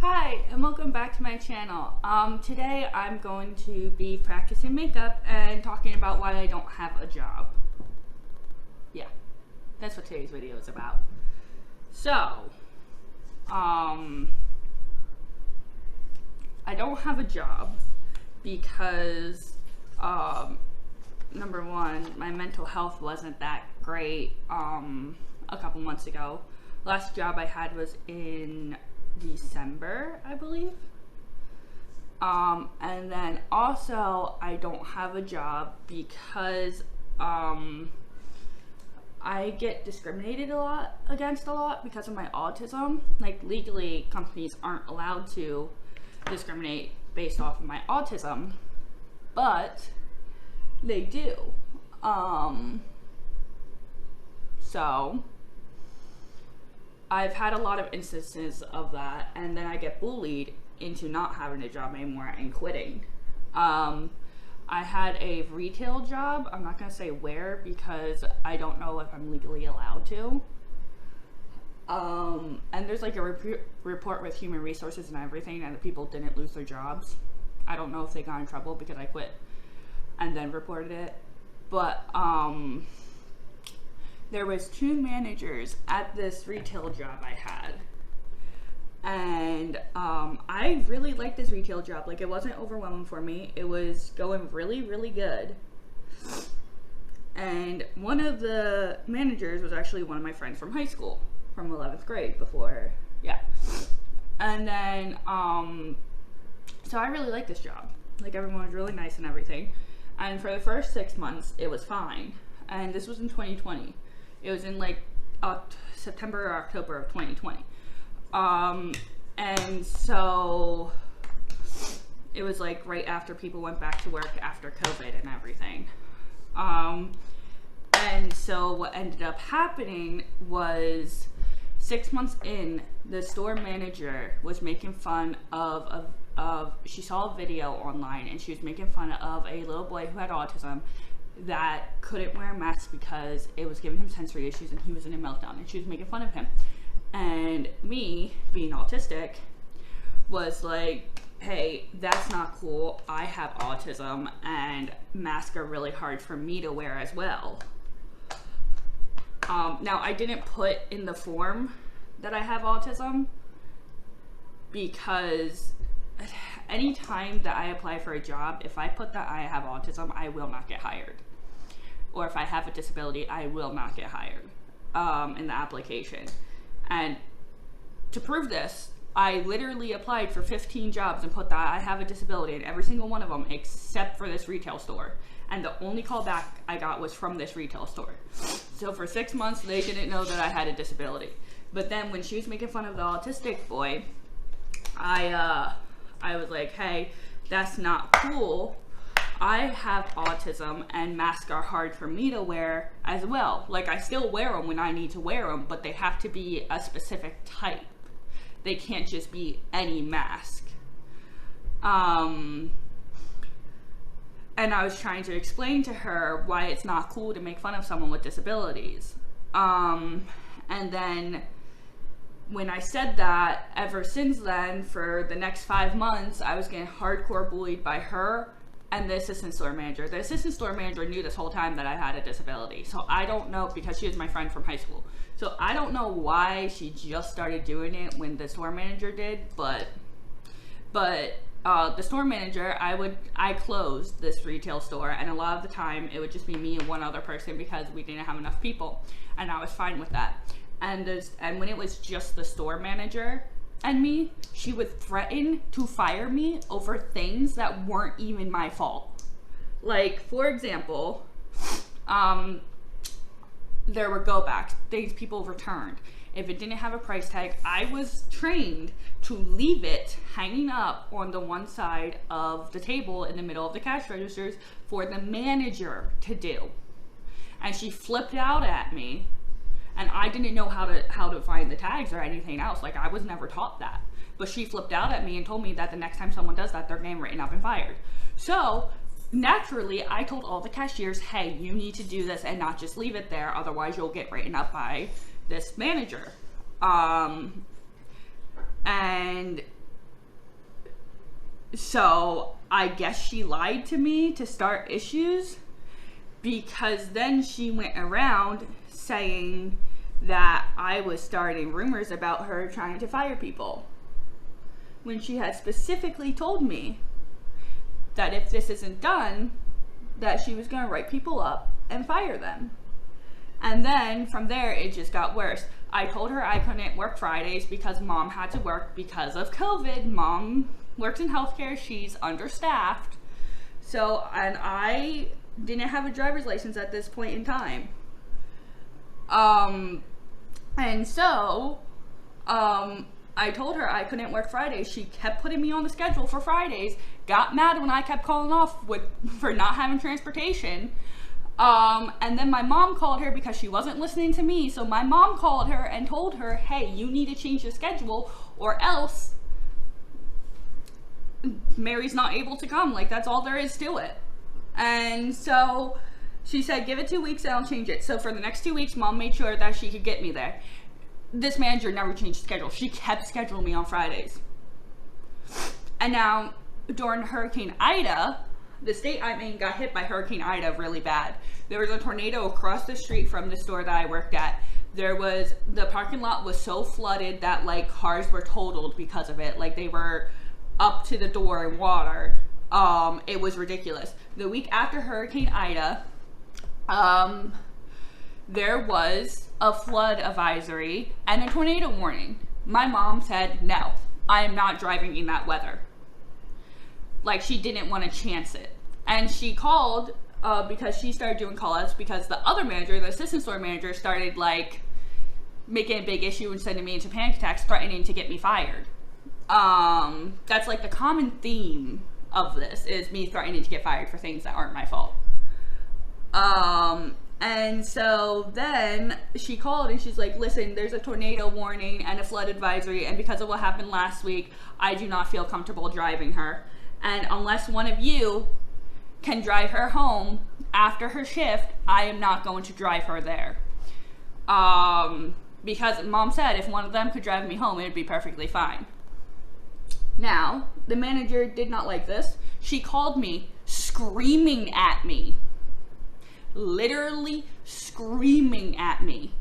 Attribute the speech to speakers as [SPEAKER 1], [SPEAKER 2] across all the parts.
[SPEAKER 1] Hi, and welcome back to my channel. Today I'm going to be practicing makeup and talking about why I don't have a job. Yeah, that's what today's video is about. So, I don't have a job because, number one, my mental health wasn't that great, a couple months ago. Last job I had was in December, I believe. And then also I don't have a job because I get discriminated against a lot because of my autism. Like, legally, companies aren't allowed to discriminate based off of my autism, but they do. So I've had a lot of instances of that, and then I get bullied into not having a job anymore and quitting. I had a retail job. I'm not gonna say where because I don't know if I'm legally allowed to. And there's like a report with human resources and everything, and the people didn't lose their jobs. I don't know if they got in trouble because I quit and then reported it, but there was 2 managers at this retail job I had, and I really liked this retail job. Like, it wasn't overwhelming for me. It was going really, really good. And one of the managers was actually one of my friends from high school, from 11th grade before, yeah. And then, so I really liked this job. Like, everyone was really nice and everything. And for the first 6 months, it was fine. And this was in 2020. It was in like September or October of 2020. And so it was like right after people went back to work after COVID and everything. And so what ended up happening was 6 months in, the store manager was making fun of she saw a video online and she was making fun of a little boy who had autism that couldn't wear a mask because it was giving him sensory issues and he was in a meltdown, and she was making fun of him. And me, being autistic, was like, hey, that's not cool. I have autism and masks are really hard for me to wear as well. Now, I didn't put in the form that I have autism because anytime that I apply for a job, if I put that I have autism, I will not get hired. Or if I have a disability, I will not get hired in the application. And to prove this, I literally applied for 15 jobs and put that I have a disability in every single one of them except for this retail store. And the only call back I got was from this retail store. So for 6 months, they didn't know that I had a disability. But then when she was making fun of the autistic boy, I was like, hey, that's not cool. I have autism and masks are hard for me to wear as well. Like, I still wear them when I need to wear them, but they have to be a specific type. They can't just be any mask. And I was trying to explain to her why it's not cool to make fun of someone with disabilities. And then when I said that, ever since then, for the next 5 months, I was getting hardcore bullied by her and the assistant store manager. The assistant store manager knew this whole time that I had a disability. So I don't know, because she was my friend from high school. So I don't know why she just started doing it when the store manager did, but the store manager, I closed this retail store, and a lot of the time it would just be me and one other person because we didn't have enough people, and I was fine with that. And when it was just the store manager and me, she would threaten to fire me over things that weren't even my fault. Like, for example, there were go backs, things people returned. If it didn't have a price tag, I was trained to leave it hanging up on the one side of the table in the middle of the cash registers for the manager to do. And she flipped out at me, and I didn't know how to find the tags or anything else. Like, I was never taught that. But she flipped out at me and told me that the next time someone does that, they're getting written up and fired. So naturally, I told all the cashiers, hey, you need to do this and not just leave it there, otherwise you'll get written up by this manager. And So I guess she lied to me to start issues, because then she went around saying that I was starting rumors about her trying to fire people, when she had specifically told me that if this isn't done, that she was going to write people up and fire them. And then from there, it just got worse. I told her I couldn't work Fridays because mom had to work because of COVID. Mom works in healthcare. She's understaffed. So, and I didn't have a driver's license at this point in time. And so, I told her I couldn't work Fridays. She kept putting me on the schedule for Fridays, got mad when I kept calling off for not having transportation. And then my mom called her because she wasn't listening to me. So my mom called her and told her, hey, you need to change the schedule or else Mary's not able to come. Like, that's all there is to it. And so she said, give it 2 weeks and I'll change it. So for the next 2 weeks, mom made sure that she could get me there. This manager never changed the schedule. She kept scheduling me on Fridays. And now, during Hurricane Ida, the state I'm in got hit by Hurricane Ida really bad. There was a tornado across the street from the store that I worked at. The parking lot was so flooded that, like, cars were totaled because of it. Like, they were up to the door in water. It was ridiculous. The week after Hurricane Ida, there was a flood advisory and a tornado warning. My mom said, no, I am not driving in that weather. Like, she didn't want to chance it. And she called because she started doing call-outs because the other manager, the assistant store manager, started, like, making a big issue and sending me into panic attacks, threatening to get me fired. That's, like, the common theme of this, is me threatening to get fired for things that aren't my fault. And so then she called and she's like, listen, there's a tornado warning and a flood advisory, and because of what happened last week, I do not feel comfortable driving her. And unless one of you can drive her home after her shift, I am not going to drive her there. Because mom said if one of them could drive me home, it would be perfectly fine. Now, the manager did not like this. She called me screaming at me. Literally screaming at me,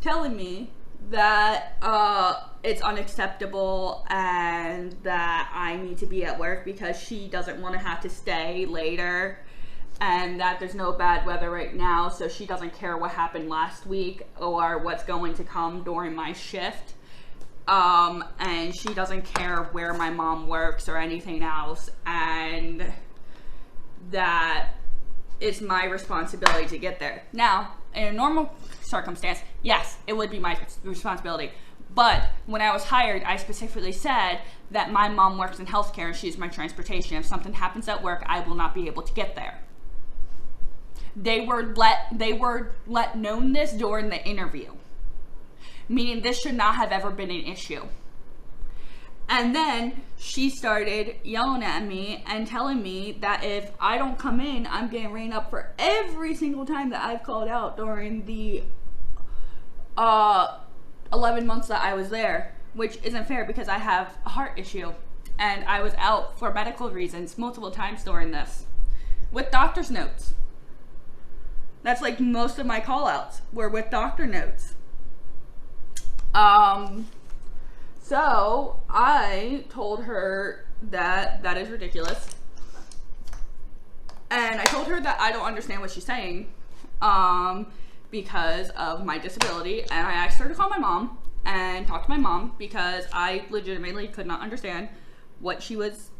[SPEAKER 1] telling me that it's unacceptable and that I need to be at work because she doesn't want to have to stay later, and that there's no bad weather right now, so she doesn't care what happened last week or what's going to come during my shift. And she doesn't care where my mom works or anything else, and that it's my responsibility to get there. Now, in a normal circumstance, yes, it would be my responsibility. But when I was hired, I specifically said that my mom works in healthcare and she's my transportation. If something happens at work, I will not be able to get there. They were let known this during the interview, meaning this should not have ever been an issue. And then she started yelling at me and telling me that if I don't come in, I'm getting rained up for every single time that I've called out during the 11 months that I was there, which isn't fair because I have a heart issue and I was out for medical reasons multiple times during this with doctor's notes. That's like most of my call outs were with doctor notes. So I told her that that is ridiculous. And I told her that I don't understand what she's saying because of my disability. And I asked her to call my mom and talk to my mom because I legitimately could not understand what she was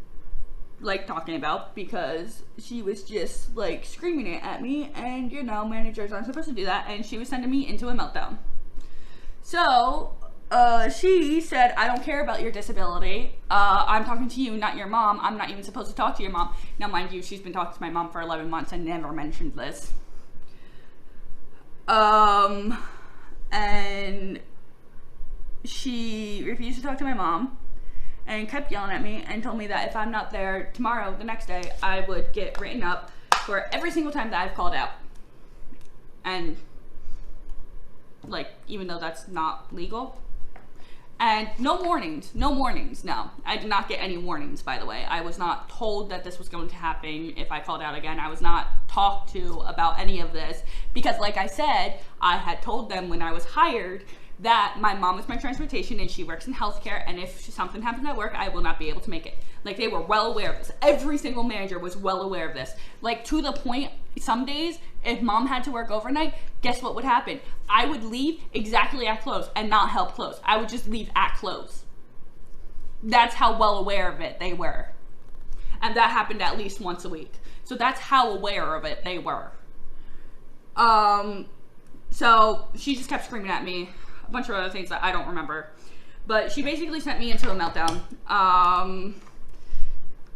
[SPEAKER 1] like talking about, because she was just like screaming it at me, and you know, managers aren't supposed to do that, and she was sending me into a meltdown. So she said, I don't care about your disability. I'm talking to you, not your mom. I'm not even supposed to talk to your mom. Now, mind you, she's been talking to my mom for 11 months and never mentioned this. And she refused to talk to my mom and kept yelling at me and told me that if I'm not there tomorrow, the next day, I would get written up for every single time that I've called out. And, like, even though that's not legal. And no warnings, no. I did not get any warnings, by the way. I was not told that this was going to happen if I called out again. I was not talked to about any of this because, like I said, I had told them when I was hired that my mom is my transportation and she works in healthcare, and if something happens at work, I will not be able to make it. Like, they were well aware of this. Every single manager was well aware of this. Like, to the point, some days, if mom had to work overnight, guess what would happen? I would leave exactly at close and not help close. I would just leave at close. That's how well aware of it they were. And that happened at least once a week. So that's how aware of it they were. So she just kept screaming at me. A bunch of other things that I don't remember. But she basically sent me into a meltdown.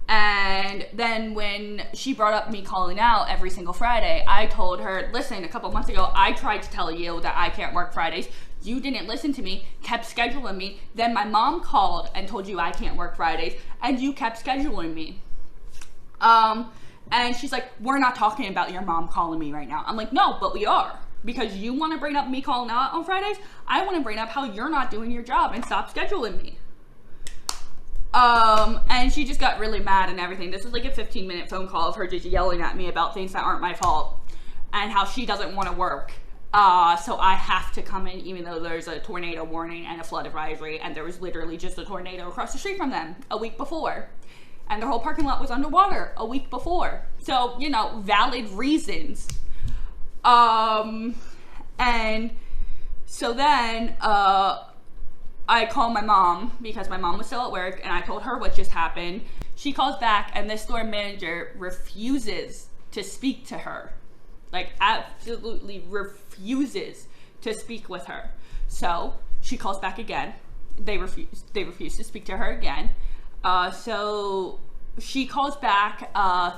[SPEAKER 1] And then when she brought up me calling out every single Friday, I told her, listen, a couple months ago, I tried to tell you that I can't work Fridays. You didn't listen to me, kept scheduling me. Then my mom called and told you I can't work Fridays, and you kept scheduling me. And she's like, we're not talking about your mom calling me right now. I'm like, no, but we are. Because you want to bring up me calling out on Fridays, I want to bring up how you're not doing your job and stop scheduling me. And she just got really mad and everything. This was like a 15-minute phone call of her just yelling at me about things that aren't my fault and how she doesn't want to work. So I have to come in even though there's a tornado warning and a flood advisory, and there was literally just a tornado across the street from them a week before. And their whole parking lot was underwater a week before. So, you know, valid reasons. And so then, I called my mom because my mom was still at work, and I told her what just happened. She calls back, and this store manager refuses to speak to her. Like, absolutely refuses to speak with her. So she calls back again. They refuse to speak to her again. So she calls back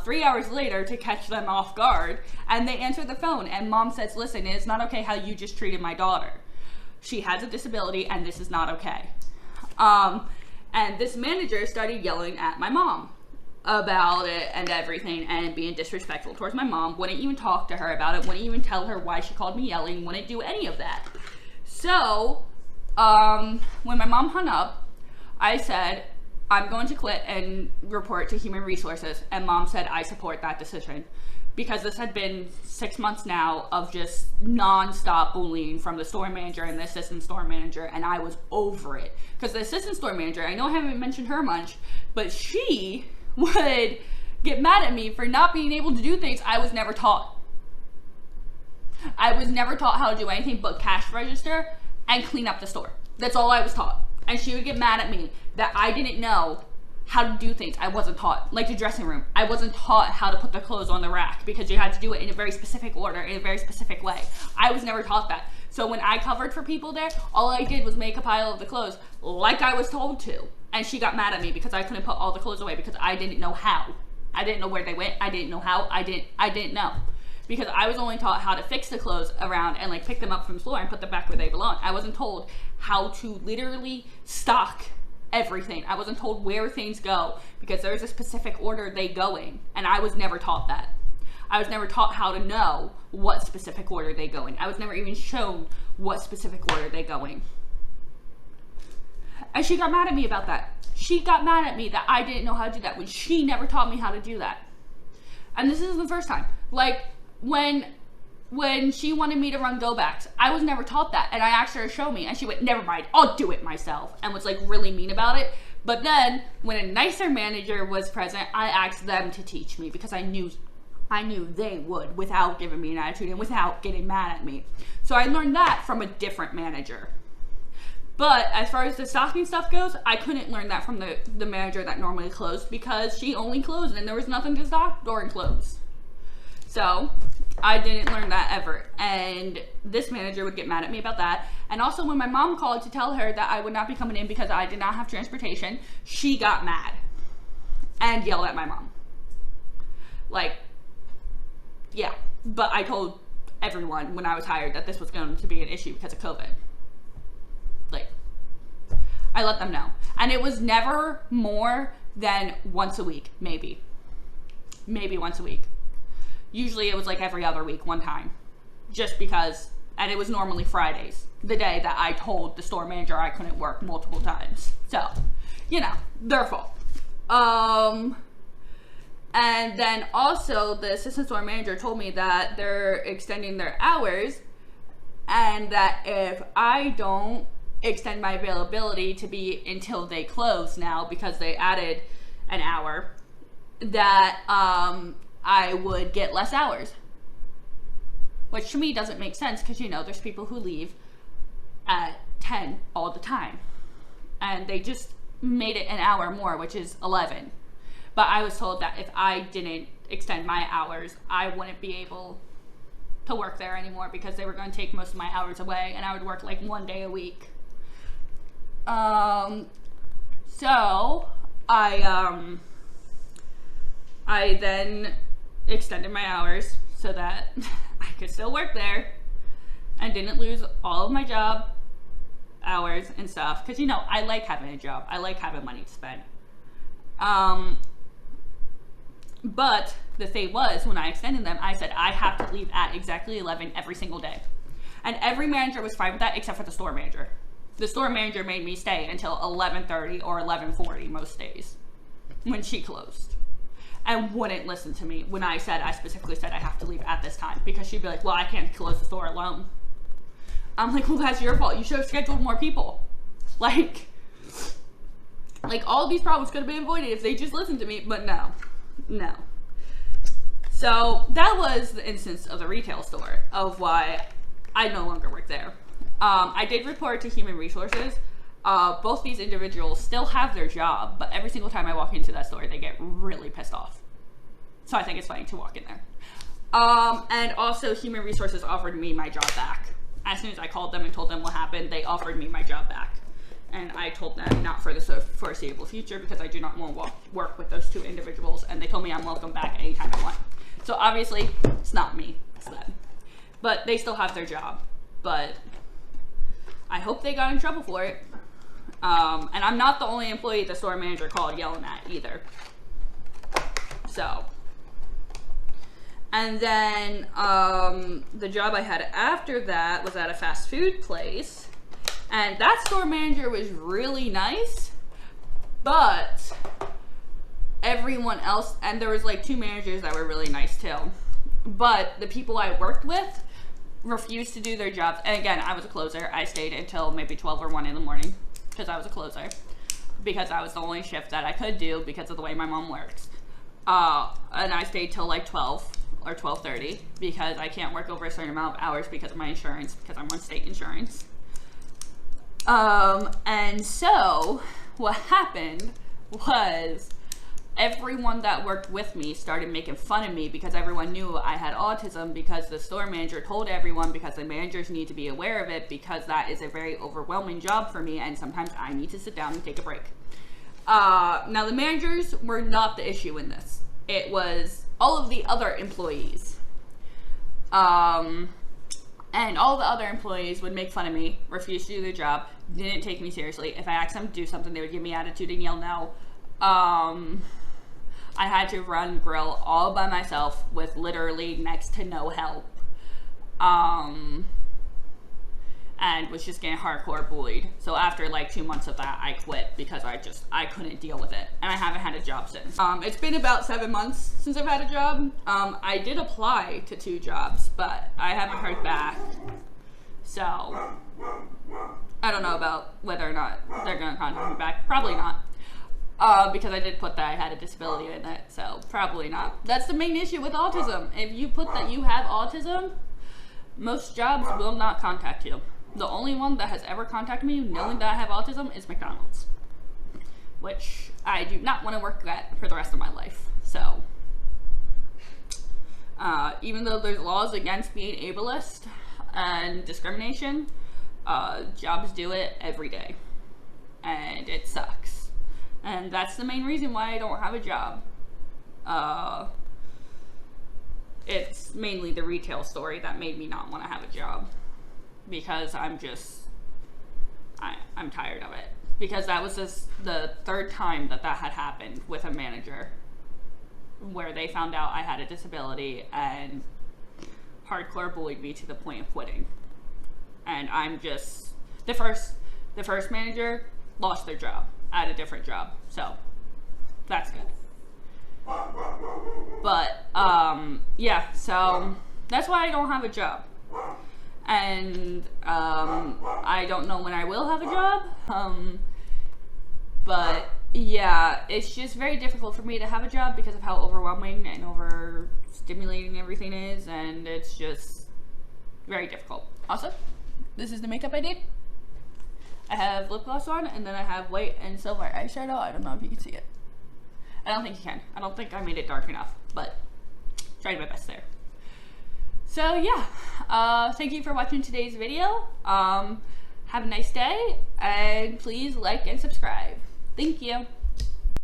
[SPEAKER 1] 3 hours later to catch them off guard, and they answer the phone, and mom says, listen, it's not okay how you just treated my daughter. She has a disability, and this is not okay. And this manager started yelling at my mom about it and everything, and being disrespectful towards my mom. Wouldn't even talk to her about it. Wouldn't even tell her why she called me yelling. Wouldn't do any of that. So, when my mom hung up, I said, I'm going to quit and report to Human Resources. And mom said, I support that decision. Because this had been 6 months now of just non-stop bullying from the store manager and the assistant store manager, and I was over it. Because the assistant store manager, I know I haven't mentioned her much, but she would get mad at me for not being able to do things I was never taught. I was never taught how to do anything but cash register and clean up the store. That's all I was taught. And she would get mad at me that I didn't know how to do things I wasn't taught. Like the dressing room. I wasn't taught how to put the clothes on the rack because you had to do it in a very specific order, in a very specific way. I was never taught that. So when I covered for people there, all I did was make a pile of the clothes like I was told to. And she got mad at me because I couldn't put all the clothes away because I didn't know how. I didn't know where they went. I didn't know how. I didn't know. Because I was only taught how to fix the clothes around and like pick them up from the floor and put them back where they belong. I wasn't told how to literally stock everything. I wasn't told where things go because there's a specific order they go in, and I was never taught that. I was never taught how to know what specific order they go in. I was never even shown what specific order they go in. And she got mad at me about that. She got mad at me that I didn't know how to do that when she never taught me how to do that. And this isn't the first time. Like when she wanted me to run go backs, I was never taught that, and I asked her to show me, and she went, never mind, I'll do it myself, and was like really mean about it. But then when a nicer manager was present, I asked them to teach me because I knew they would without giving me an attitude and without getting mad at me. So I learned that from a different manager. But as far as the stocking stuff goes, I couldn't learn that from the manager that normally closed because she only closed and there was nothing to stock during close. So I didn't learn that ever, and this manager would get mad at me about that. And also when my mom called to tell her that I would not be coming in because I did not have transportation, she got mad and yelled at my mom. Like, yeah, but I told everyone when I was hired that this was going to be an issue because of COVID. Like, I let them know. And it was never more than once a week, maybe once a week. Usually it was like every other week, one time. Just because And it was normally Fridays, the day that I told the store manager I couldn't work multiple times. So, you know, their fault. And then also the assistant store manager told me that they're extending their hours, and that if I don't extend my availability to be until they close now, because they added an hour, that I would get less hours. Which to me doesn't make sense, because, you know, there's people who leave at 10 all the time. And they just made it an hour more, which is 11. But I was told that if I didn't extend my hours, I wouldn't be able to work there anymore, because they were going to take most of my hours away, and I would work like 1 day a week. So I then extended my hours so that I could still work there and didn't lose all of my job hours and stuff. Because, you know, I like having a job. I like having money to spend. But the thing was, when I extended them, I said I have to leave at exactly 11 every single day. And every manager was fine with that except for the store manager. The store manager made me stay until 11:30 or 11:40 most days when she closed. And wouldn't listen to me when I specifically said I have to leave at this time, because she'd be like, well, I can't close the store alone. I'm like, well, that's your fault. You should have scheduled more people. Like all these problems could have been avoided if they just listened to me, but no. So that was the instance of the retail store of why I no longer work there. I did report to Human Resources. Both these individuals still have their job, but every single time I walk into that store, they get really pissed off. So I think it's funny to walk in there. And also Human Resources offered me my job back. As soon as I called them and told them what happened, they offered me my job back. And I told them not for the foreseeable future, because I do not want to work with those two individuals. And they told me I'm welcome back anytime I want. So obviously, it's not me, it's them. But they still have their job. But I hope they got in trouble for it. And I'm not the only employee the store manager called yelling at either. So. And then the job I had after that was at a fast food place. And that store manager was really nice, but everyone else, and there was like 2 managers that were really nice too, but the people I worked with refused to do their jobs. And again, I was a closer. I stayed until maybe 12 or 1 in the morning because I was a closer, because I was the only shift that I could do because of the way my mom works. And I stayed till like 12 or 12:30 because I can't work over a certain amount of hours because of my insurance, because I'm on state insurance. And so what happened was everyone that worked with me started making fun of me because everyone knew I had autism, because the store manager told everyone, because the managers need to be aware of it, because that is a very overwhelming job for me and sometimes I need to sit down and take a break. Now the managers were not the issue in this. It was all of the other employees. And all the other employees would make fun of me, refuse to do their job, didn't take me seriously. If I asked them to do something, they would give me attitude and yell no. I had to run grill all by myself with literally next to no help. And was just getting hardcore bullied. So after like 2 months of that, I quit because I couldn't deal with it. And I haven't had a job since. It's been about 7 months since I've had a job. I did apply to 2 jobs, but I haven't heard back. So I don't know about whether or not they're gonna contact me back. Probably not. Because I did put that I had a disability in it, so probably not. That's the main issue with autism. If you put that you have autism, most jobs will not contact you. The only one that has ever contacted me knowing that I have autism is McDonald's, which I do not want to work at for the rest of my life. So, even though there's laws against being ableist and discrimination, jobs do it every day, and it sucks. And that's the main reason why I don't have a job. It's mainly the retail story that made me not want to have a job, because I'm tired of it. Because that was just the 3rd time that had happened with a manager, where they found out I had a disability and hardcore bullied me to the point of quitting. and I'm just the first manager lost their job at a different job, so that's good. But yeah, so that's why I don't have a job, and I don't know when I will have a job. But yeah, it's just very difficult for me to have a job because of how overwhelming and overstimulating everything is, and it's just very difficult. Also, this is the makeup I did. I have lip gloss on, and then I have white and silver eyeshadow. I don't know if you can see it. I don't think you can. I don't think I made it dark enough, but tried my best there. So yeah, thank you for watching today's video. Have a nice day, and please like and subscribe. Thank you.